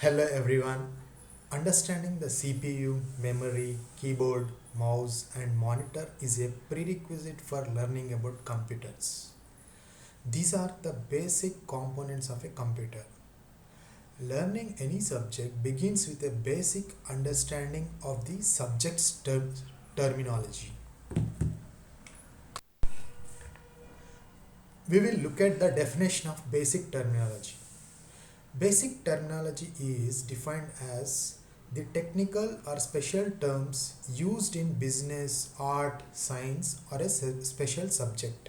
Hello everyone. Understanding the CPU, memory, keyboard, mouse, and monitor is a prerequisite for learning about computers. These are the basic components of a computer. Learning any subject begins with a basic understanding of the subject's terminology. We will look at the definition of basic terminology. Basic terminology is defined as the technical or special terms used in business, art, science, or a special subject.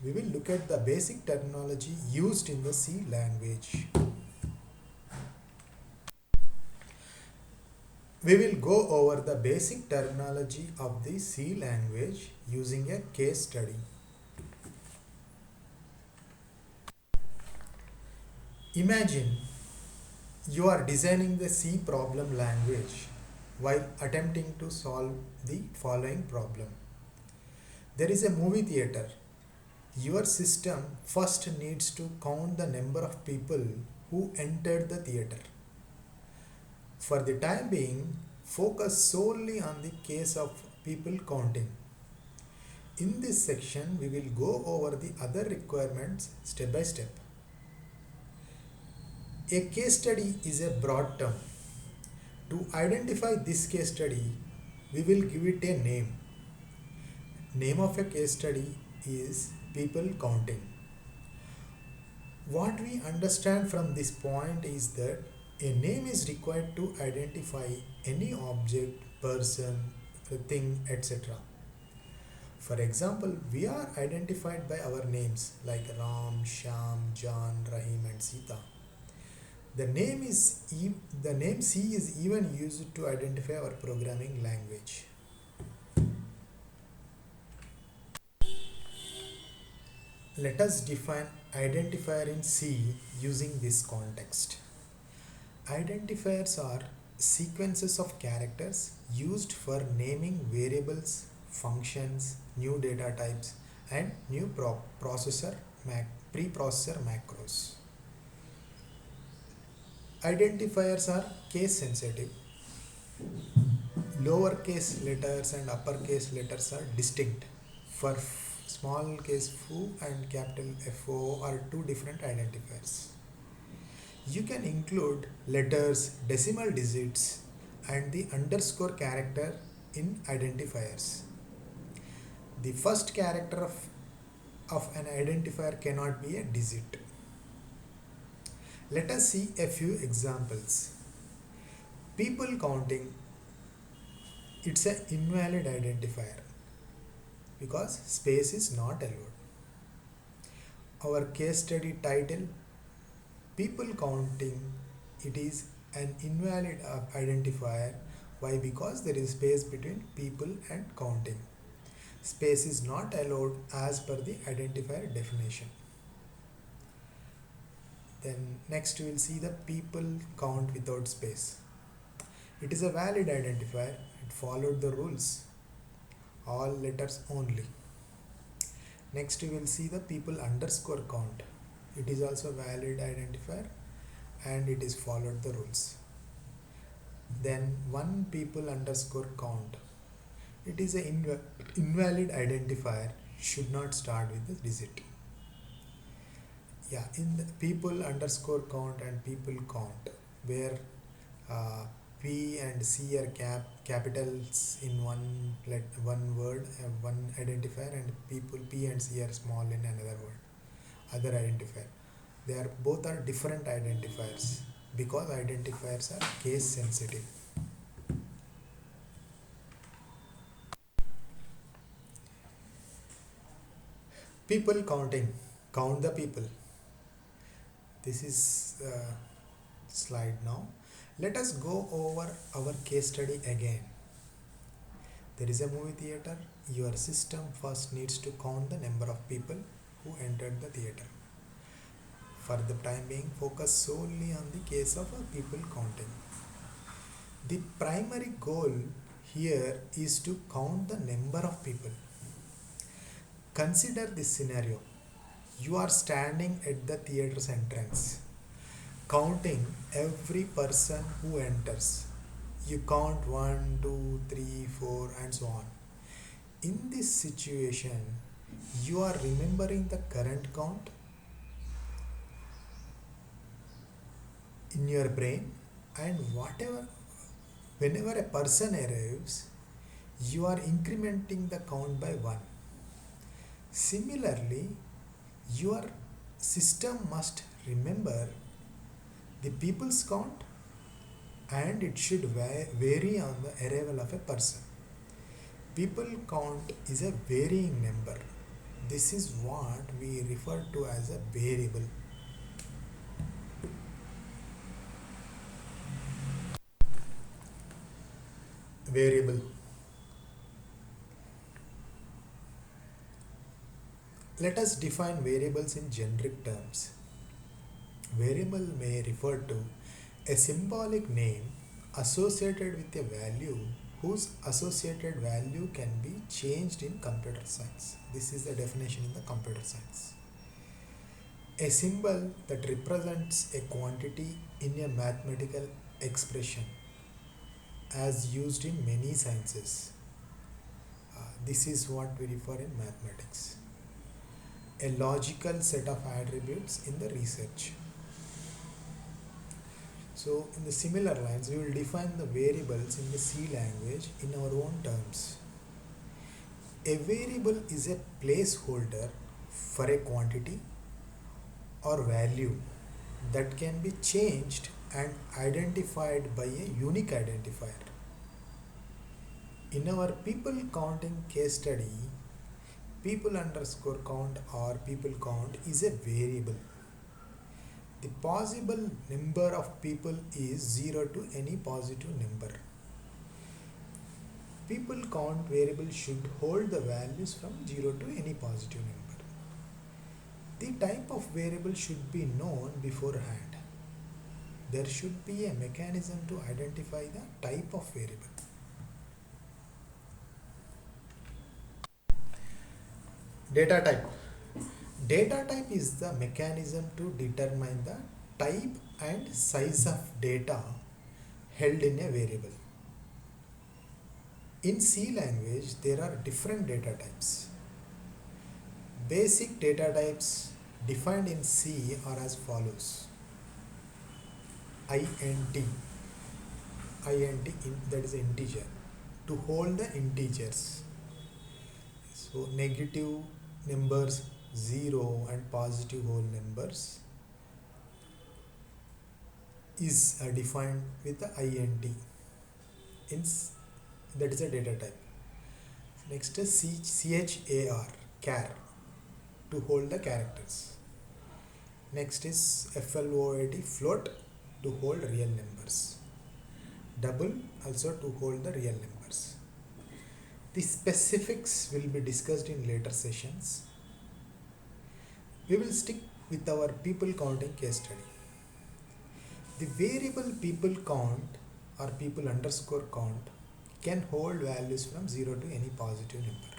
We will look at the basic terminology used in the C language. We will go over the basic terminology of the C language using a case study. Imagine you are designing the C problem language while attempting to solve the following problem. There is a movie theater. Your system first needs to count the number of people who entered the theater. For the time being, focus solely on the case of people counting. In this section, we will go over the other requirements step by step. A case study is a broad term. To identify this case study, we will give it a name. Name of a case study is people counting. What we understand from this point is that a name is required to identify any object, person, thing, etc. For example, we are identified by our names like Ram, Sham, John, Rahim, and Sita. The the name C is even used to identify our programming language. Let us define identifier in C using this context. Identifiers are sequences of characters used for naming variables, functions, new data types, and new preprocessor macros. Identifiers are case sensitive. Lowercase letters and uppercase letters are distinct. For small case foo and capital FO are two different identifiers. You can include letters, decimal digits, and the underscore character in identifiers. The first character of an identifier cannot be a digit. Let us see a few examples. People counting, it's an invalid identifier because space is not allowed. Our case study title, people counting, it is an invalid identifier. Why? Because there is space between people and counting. Space is not allowed as per the identifier definition. Then next we will see the people count without space. It is a valid identifier. It followed the rules. All letters only. Next we will see the people underscore count. It is also valid identifier and it is followed the rules. Then one people underscore count. It is an invalid identifier. Should not start with the digit. Yeah, in the people underscore count and people count, where P and C are capitals in one word, one identifier, and people P and C are small in another word, other identifier. They are both are different identifiers because identifiers are case sensitive. People counting, count the people. This is slide now. Let us go over our case study again. There is a movie theater. Your system first needs to count the number of people who entered the theater. For the time being, focus solely on the case of people counting. The primary goal here is to count the number of people. Consider this scenario. You are standing at the theater's entrance. counting every person who enters. You count one, two, three, four, and so on. In this situation, you are remembering the current count in your brain, and whenever a person arrives, you are incrementing the count by one. Similarly, your system must remember the people's count, and it should vary on the arrival of a person. People count is a varying number. This is what we refer to as a variable. Variable. Let us define variables in generic terms. Variable may refer to a symbolic name associated with a value whose associated value can be changed in computer science. This is the definition in the computer science. A symbol that represents a quantity in a mathematical expression as used in many sciences. This is what we refer in mathematics. A logical set of attributes in the research. So in the similar lines, we will define the variables in the C language in our own terms. A variable is a placeholder for a quantity or value that can be changed and identified by a unique identifier. In our people counting case study, people underscore count or people count is a variable. The possible number of people is 0 to any positive number. People count variable should hold the values from 0 to any positive number. The type of variable should be known beforehand. There should be a mechanism to identify the type of variable. Data type. Data type is the mechanism to determine the type and size of data held in a variable. In C language, there are different data types. Basic data types defined in C are as follows. int, that is integer, to hold the integers. So negative numbers, 0, and positive whole numbers is defined with the int. That is a data type. Next is char, to hold the characters. Next is float, to hold real numbers. Double, also to hold the real numbers. The specifics will be discussed in later sessions. We will stick with our people counting case study. The variable people count or people underscore count can hold values from 0 to any positive number.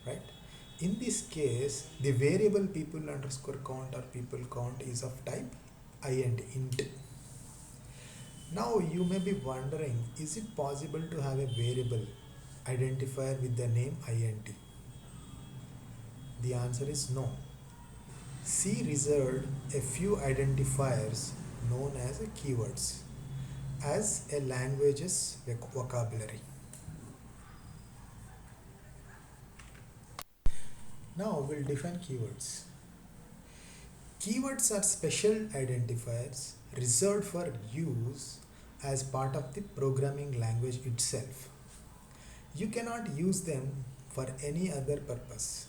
Right? In this case, the variable people underscore count or people count is of type int. Now you may be wondering, is it possible to have a variable identifier with the name int? The answer is no. C reserved a few identifiers known as keywords as a language's vocabulary. Now we'll define keywords. Keywords are special identifiers reserved for use as part of the programming language itself. You cannot use them for any other purpose.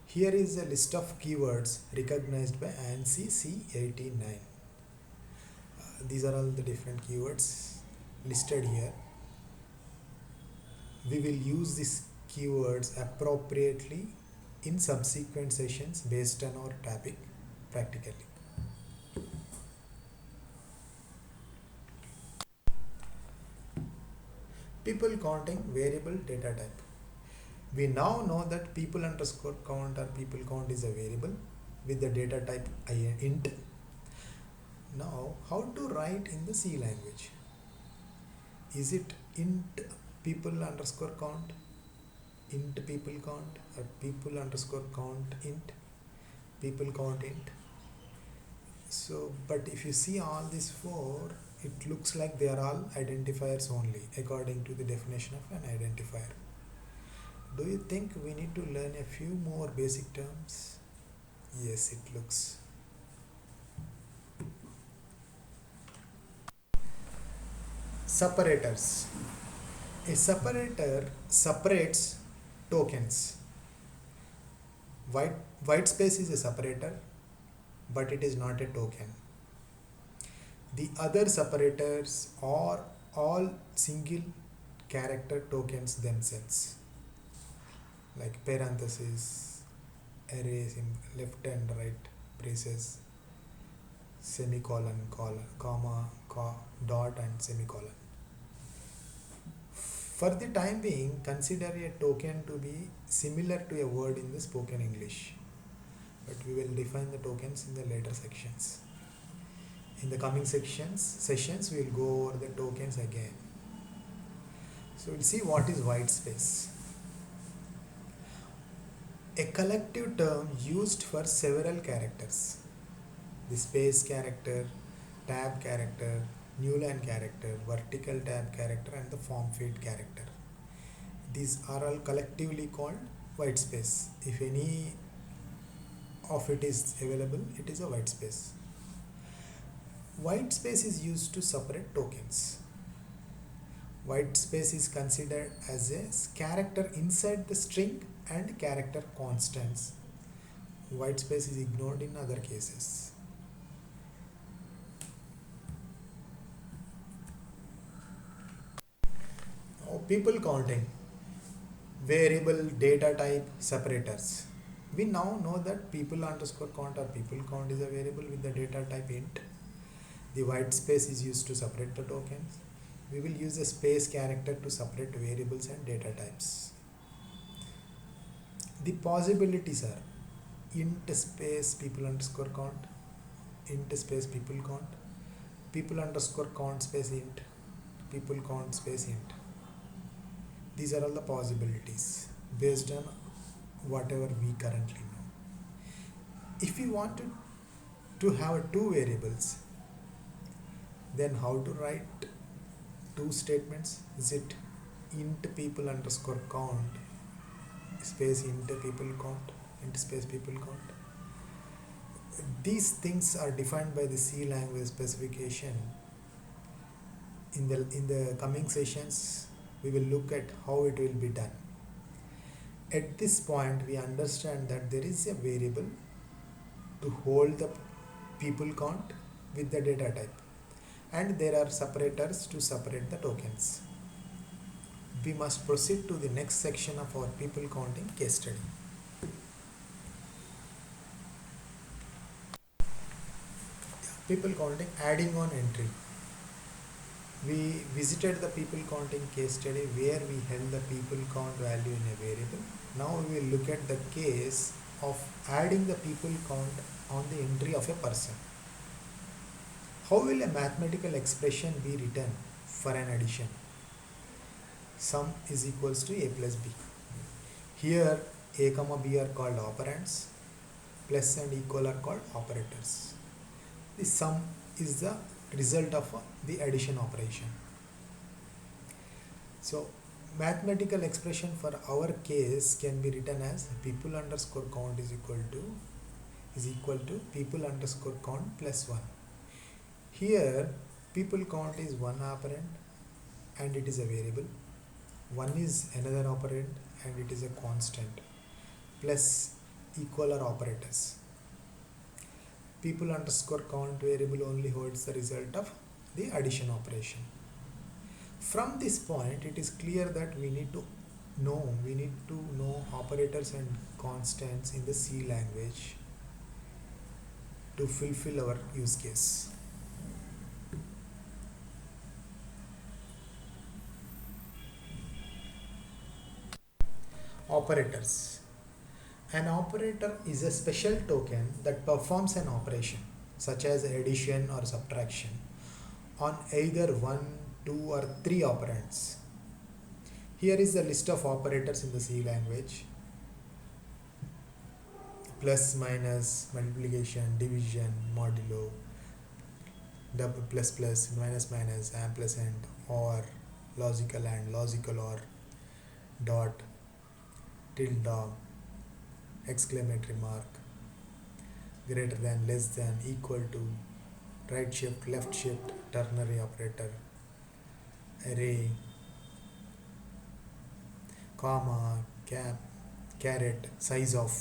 Here is a list of keywords recognized by ANSI C89. These are all the different keywords listed here. We will use these keywords appropriately in subsequent sessions based on our topic practically. People counting variable data type. We now know that people underscore count or people count is a variable with the data type int. Now, how to write in the C language? Is it int people underscore count, int people count, or people underscore count int, people count int? So, but if you see all these four, it looks like they are all identifiers only according to the definition of an identifier. Do you think we need to learn a few more basic terms? Yes, it looks. Separators. A separator separates tokens. White, white space is a separator, but it is not a token. The other separators are all single character tokens themselves, like parentheses, arrays in left and right braces, semicolon, comma, dot, and semicolon. For the time being, consider a token to be similar to a word in the spoken English, but we will define the tokens in the later sections. In the coming sessions, we will go over the tokens again. So we'll see what is white space. A collective term used for several characters. The space character, tab character, newline character, vertical tab character, and the form feed character. These are all collectively called white space. If any of it is available, it is a white space. White space is used to separate tokens. White space is considered as a character inside the string and character constants. White space is ignored in other cases. Now, people counting. Variable data type separators. We now know that people underscore count or people count is a variable with the data type int. The white space is used to separate the tokens. We will use a space character to separate variables and data types. The possibilities are int space people underscore count, int space people underscore count space int, people count space int. These are all the possibilities based on whatever we currently know. If we wanted to have two variables, then how to write two statements? Is it int people underscore count space int people count, int space people count? These things are defined by the C language specification. In the coming sessions, we will look at how it will be done. At this point, we understand that there is a variable to hold the people count with the data type, and there are separators to separate the tokens. We must proceed to the next section of our people counting case study. People counting, adding on entry. We visited the people counting case study where we held the people count value in a variable. Now we will look at the case of adding the people count on the entry of a person. How will a mathematical expression be written for an addition? Sum is equals to a plus b. Here a comma b are called operands, plus and equal are called operators. The sum is the result of the addition operation. So mathematical expression for our case can be written as people underscore count is equal to people underscore count plus 1. Here people count is one operand and it is a variable. 1 is another operand and it is a constant. Plus equal are operators. People underscore count variable only holds the result of the addition operation. From this point, it is clear that we need to know operators and constants in the C language to fulfill our use case. Operators. An operator is a special token that performs an operation. such as addition or subtraction, on either 1, 2, or 3 operands. Here is the list of operators in the C language: plus, minus, multiplication, division, modulo, double, plus plus, minus minus, ampersand, or, logical and, logical or, dot, tilde, exclamatory mark, greater than, less than, equal to, right shift, left shift, ternary operator, array, comma, cap, caret, size of.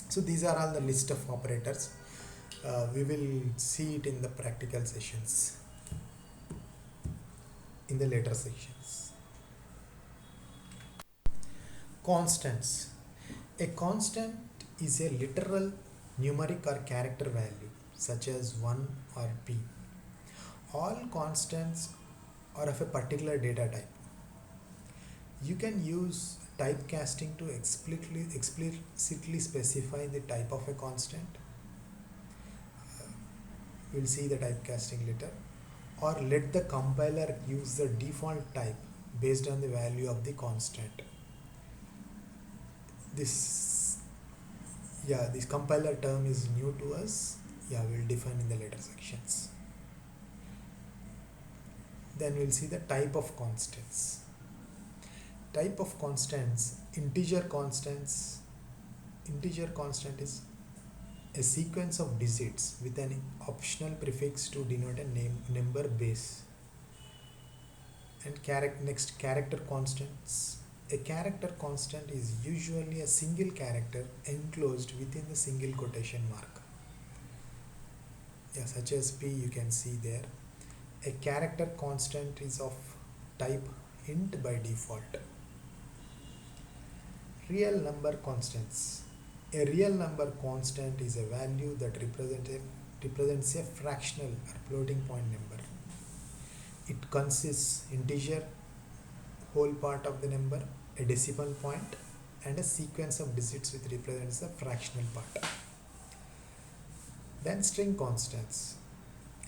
So these are all the list of operators. We will see it in the practical sessions, in the later sections. Constants. A constant is a literal numeric or character value such as 1 or p. All constants are of a particular data type. You can use typecasting to explicitly specify the type of a constant. We'll see the typecasting later. Or let the compiler use the default type based on the value of the constant. This compiler term is new to us. We'll define in the later sections. Then we'll see the type of constants. Type of constants: integer constants. Integer constant is a sequence of digits with an optional prefix to denote a number base. And character constants. A character constant is usually a single character enclosed within the single quotation mark. Such as p, you can see there. A character constant is of type int by default. Real number constants. A real number constant is a value that represents a fractional or floating point number. It consists integer, whole part of the number, a decimal point, and a sequence of digits which represents the fractional part. Then string constants.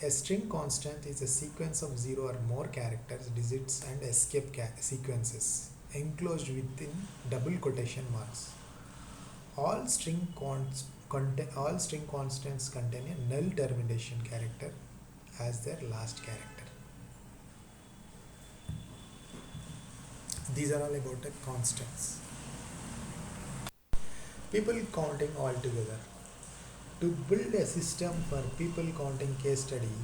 A string constant is a sequence of 0 or more characters, digits, and escape sequences enclosed within double quotation marks. All string constants contain a null termination character as their last character. These are all about the constants. People counting altogether. To build a system for people counting case study,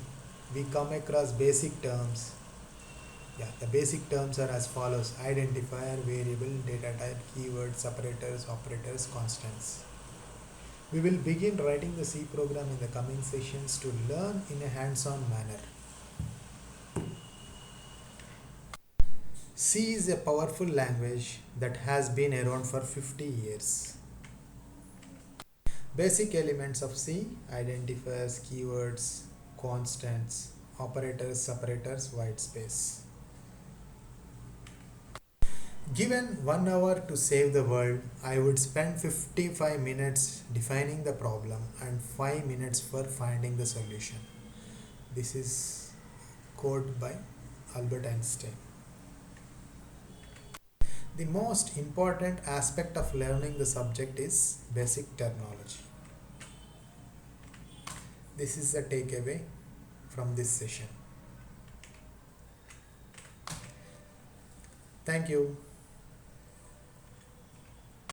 we come across basic terms. The basic terms are as follows: identifier, variable, data type, keywords, separators, operators, constants. We will begin writing the C program in the coming sessions to learn in a hands-on manner. C is a powerful language that has been around for 50 years. Basic elements of C: identifiers, keywords, constants, operators, separators, white space. Given 1 hour to save the world, I would spend 55 minutes defining the problem and 5 minutes for finding the solution. This is quote by Albert Einstein. The most important aspect of learning the subject is basic terminology. This is the takeaway from this session. Thank you.